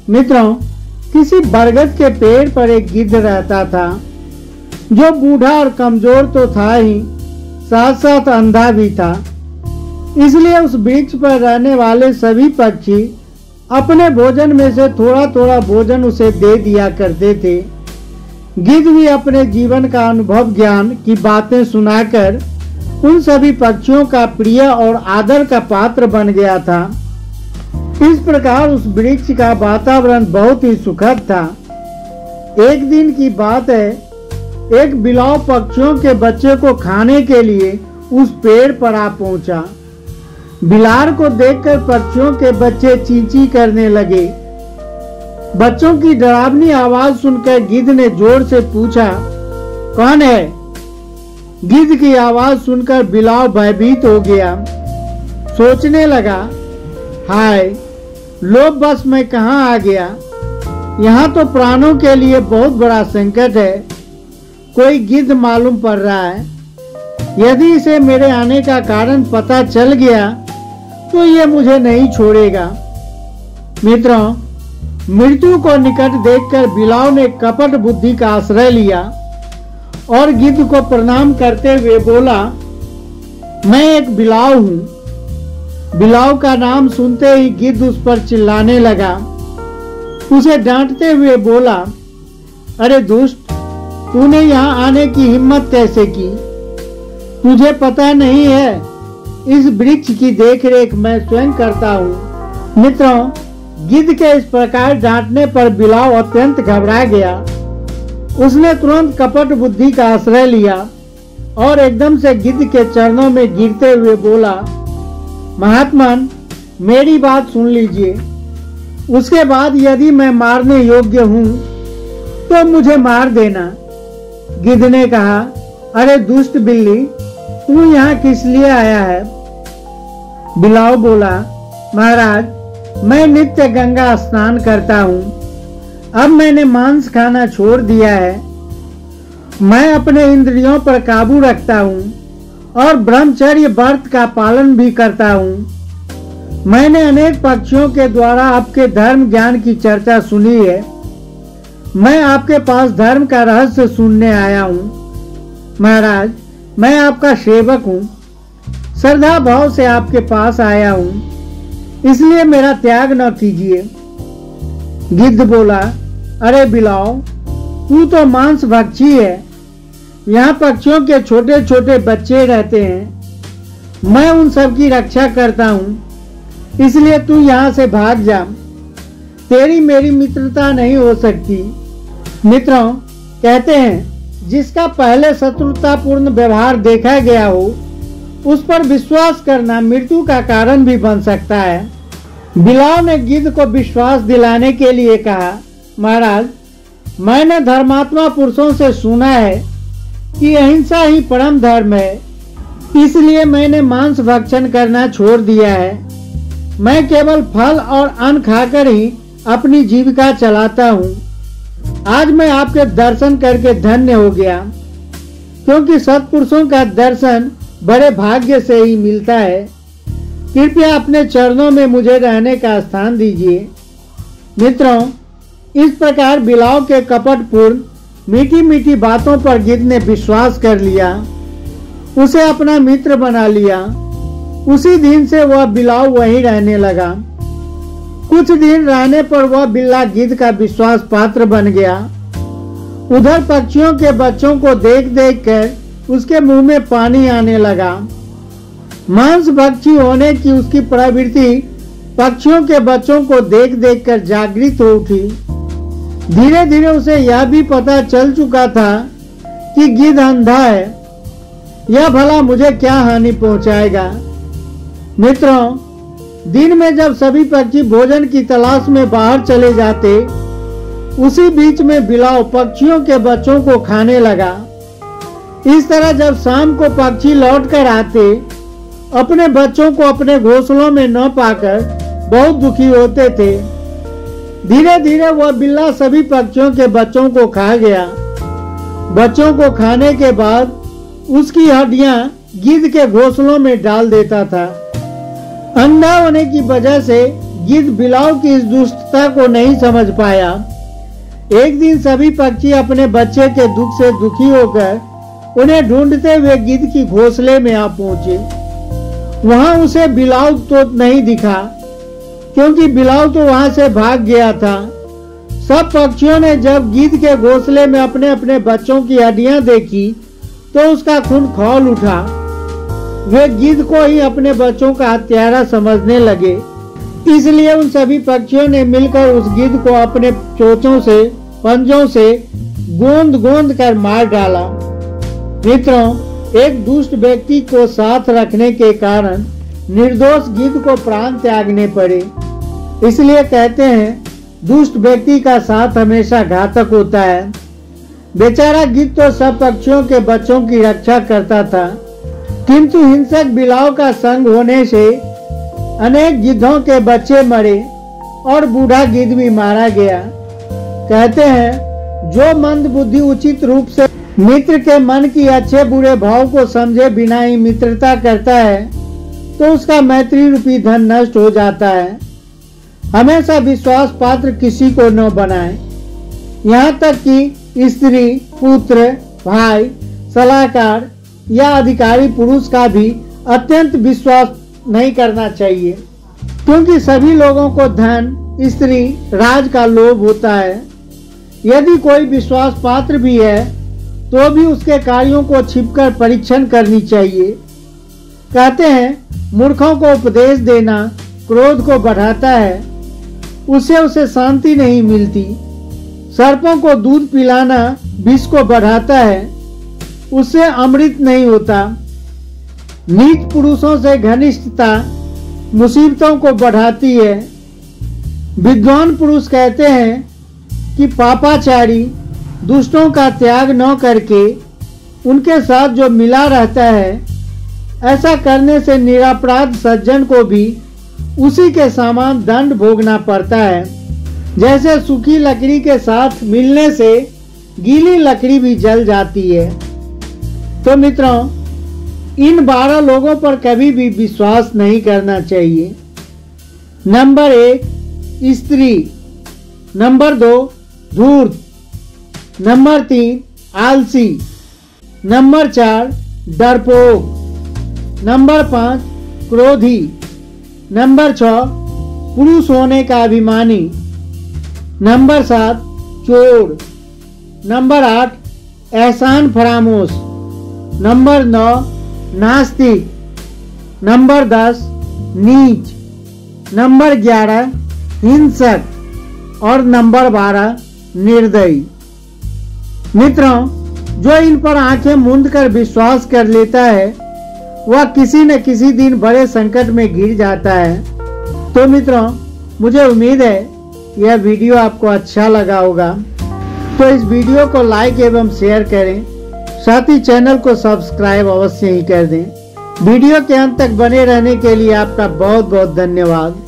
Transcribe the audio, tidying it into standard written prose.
मित्रों, किसी बरगद के पेड़ पर एक गिद्ध रहता था जो बूढ़ा और कमजोर तो था ही, साथ साथ अंधा भी था। इसलिए उस वृक्ष पर रहने वाले सभी पक्षी अपने भोजन में से थोड़ा थोड़ा भोजन उसे दे दिया करते थे। गिद्ध भी अपने जीवन का अनुभव ज्ञान की बातें सुनाकर उन सभी पक्षियों का प्रिय और आदर का पात्र बन गया था। इस प्रकार उस वृक्ष का वातावरण बहुत ही सुखद था। एक दिन की बात है, एक बिलाव पक्षियों के बच्चे को खाने के लिए उस पेड़ पर आ पहुंचा। बिलार को देखकर पक्षियों के बच्चे चींची करने लगे। बच्चों की डरावनी आवाज सुनकर गिद्ध ने जोर से पूछा, कौन है? गिद्ध की आवाज सुनकर बिलाव भयभीत हो गया। सोचने लगा, हाय, लो बस मैं कहाँ आ गया। यहाँ तो प्राणों के लिए बहुत बड़ा संकट है। कोई गिद्ध मालूम पड़ रहा है। यदि इसे मेरे आने का कारण पता चल गया तो ये मुझे नहीं छोड़ेगा। मित्रों, मृत्यु को निकट देखकर बिलाव ने कपट बुद्धि का आश्रय लिया और गिद्ध को प्रणाम करते हुए बोला, मैं एक बिलाव हूँ। बिलाव का नाम सुनते ही गिद्ध उस पर चिल्लाने लगा। उसे डांटते हुए बोला, अरे दुष्ट, तूने यहाँ आने की हिम्मत कैसे की? तुझे पता नहीं है, इस वृक्ष की देखरेख मैं स्वयं करता हूँ। मित्रों, गिद्ध के इस प्रकार डांटने पर बिलाव अत्यंत घबरा गया। उसने तुरंत कपट बुद्धि का आश्रय लिया और एकदम से गिद्ध के चरणों में गिरते हुए बोला, महात्मन, मेरी बात सुन लीजिए। उसके बाद यदि मैं मारने योग्य हूँ तो मुझे मार देना। गिद्ध ने कहा, अरे दुष्ट बिल्ली, तू यहाँ किस लिए आया है? बिलाव बोला, महाराज, मैं नित्य गंगा स्नान करता हूँ। अब मैंने मांस खाना छोड़ दिया है। मैं अपने इंद्रियों पर काबू रखता हूँ और ब्रह्मचर्य व्रत का पालन भी करता हूँ। मैंने अनेक पक्षियों के द्वारा आपके धर्म ज्ञान की चर्चा सुनी है। मैं आपके पास धर्म का रहस्य सुनने आया हूँ। महाराज, मैं आपका सेवक हूँ। श्रद्धा भाव से आपके पास आया हूँ, इसलिए मेरा त्याग न कीजिए। गिद्ध बोला, अरे बिलाव, तू तो मांस भक्षी है। यहाँ पक्षियों के छोटे छोटे बच्चे रहते हैं। मैं उन सब की रक्षा करता हूँ, इसलिए तू यहाँ से भाग जा। तेरी मेरी मित्रता नहीं हो सकती। मित्रों, कहते हैं, जिसका पहले शत्रुतापूर्ण व्यवहार देखा गया हो उस पर विश्वास करना मृत्यु का कारण भी बन सकता है। बिलाव ने गिद्ध को विश्वास दिलाने के लिए कहा, महाराज, मैंने धर्मात्मा पुरुषों से सुना है कि अहिंसा ही परम धर्म है, इसलिए मैंने मांस भक्षण करना छोड़ दिया है। मैं केवल फल और अन्न खाकर ही अपनी जीविका चलाता हूँ। आज मैं आपके दर्शन करके धन्य हो गया, क्योंकि सत्पुरुषों का दर्शन बड़े भाग्य से ही मिलता है। कृपया अपने चरणों में मुझे रहने का स्थान दीजिए। मित्रों, इस प्रकार बिलाव के कपटपूर्ण मीठी मीठी बातों पर गिद्ध ने विश्वास कर लिया, उसे अपना मित्र बना लिया। उसी दिन से वह बिलाव वहीं रहने लगा। कुछ दिन रहने पर वह बिल्ला गिद्ध का विश्वास पात्र बन गया। उधर पक्षियों के बच्चों को देख देख कर उसके मुंह में पानी आने लगा। मांस भक्षी होने की उसकी प्रवृत्ति पक्षियों के बच्चों को देख देख कर जागृत हो उठी। धीरे धीरे उसे यह भी पता चल चुका था कि गिद्ध अंधा है। यह भला मुझे क्या हानि पहुंचाएगा। मित्रों, दिन में जब सभी पक्षी भोजन की तलाश में बाहर चले जाते, उसी बीच में बिलाव पक्षियों के बच्चों को खाने लगा। इस तरह जब शाम को पक्षी लौट कर आते, अपने बच्चों को अपने घोंसलों में न पाकर बहुत दुखी होते थे। धीरे धीरे वह बिल्ला सभी पक्षियों के बच्चों को खा गया। बच्चों को खाने के बाद उसकी हड्डियां गिद्ध के घोंसलों में डाल देता था। अंधा होने की वजह से गिद्ध बिलाव की इस दुष्टता को नहीं समझ पाया। एक दिन सभी पक्षी अपने बच्चे के दुख से दुखी होकर उन्हें ढूंढते हुए गिद्ध की घोंसले में आ पहुंचे। वहां उसे बिलाव तो नहीं दिखा, क्योंकि बिलाव तो वहां से भाग गया था। सब पक्षियों ने जब गिद्ध के घोंसले में अपने अपने बच्चों की हड्डियां देखी तो उसका खून खौल उठा। वे गिद्ध को ही अपने बच्चों का हत्यारा समझने लगे। इसलिए उन सभी पक्षियों ने मिलकर उस गिद्ध को अपने चोंचों से, पंजों से गोंद गोंद कर मार डाला। मित्रों, एक दुष्ट व्यक्ति को साथ रखने के कारण निर्दोष गिद्ध को प्राण त्यागने पड़े। इसलिए कहते हैं, दुष्ट व्यक्ति का साथ हमेशा घातक होता है। बेचारा गिद्ध तो सब पक्षियों के बच्चों की रक्षा करता था, किंतु हिंसक बिलाव का संग होने से अनेक गिद्धों के बच्चे मरे और बूढ़ा गिद्ध भी मारा गया। कहते हैं, जो मंद बुद्धि उचित रूप से मित्र के मन की अच्छे बुरे भाव को समझे बिना ही मित्रता करता है तो उसका मैत्री रूपी धन नष्ट हो जाता है। हमेशा विश्वास पात्र किसी को न बनाए, यहाँ तक कि स्त्री, पुत्र, भाई, सलाहकार या अधिकारी पुरुष का भी अत्यंत विश्वास नहीं करना चाहिए, क्योंकि सभी लोगों को धन, स्त्री, राज का लोभ होता है। यदि कोई विश्वास पात्र भी है तो भी उसके कार्यों को छिपकर परीक्षण करनी चाहिए। कहते हैं, मूर्खों को उपदेश देना क्रोध को बढ़ाता है, उससे उसे शांति नहीं मिलती। सर्पों को दूध पिलाना विष को बढ़ाता है, उससे अमृत नहीं होता। नीच पुरुषों से घनिष्ठता मुसीबतों को बढ़ाती है। विद्वान पुरुष कहते हैं कि पापाचारी दुष्टों का त्याग न करके उनके साथ जो मिला रहता है, ऐसा करने से निरपराध सज्जन को भी उसी के समान दंड भोगना पड़ता है। जैसे सूखी लकड़ी के साथ मिलने से गीली लकड़ी भी जल जाती है। तो मित्रों, इन 12 लोगों पर कभी भी विश्वास नहीं करना चाहिए। नंबर 1 स्त्री, नंबर 2 धूर्त, नंबर 3 आलसी, नंबर 4 डरपोक, नंबर 5 क्रोधी, नंबर 6 पुरुष होने का अभिमानी, नंबर 7 चोर, नंबर 8 एहसान फरामोश, नंबर 9 नास्तिक, नंबर 10 नीच, नंबर 11 हिंसक और नंबर 12 निर्दयी। मित्रों, जो इन पर आंखें मूंद कर विश्वास कर लेता है वह किसी न किसी दिन बड़े संकट में घिर जाता है। तो मित्रों, मुझे उम्मीद है यह वीडियो आपको अच्छा लगा होगा। तो इस वीडियो को लाइक एवं शेयर करें, साथ ही चैनल को सब्सक्राइब अवश्य ही कर दें। वीडियो के अंत तक बने रहने के लिए आपका बहुत बहुत धन्यवाद।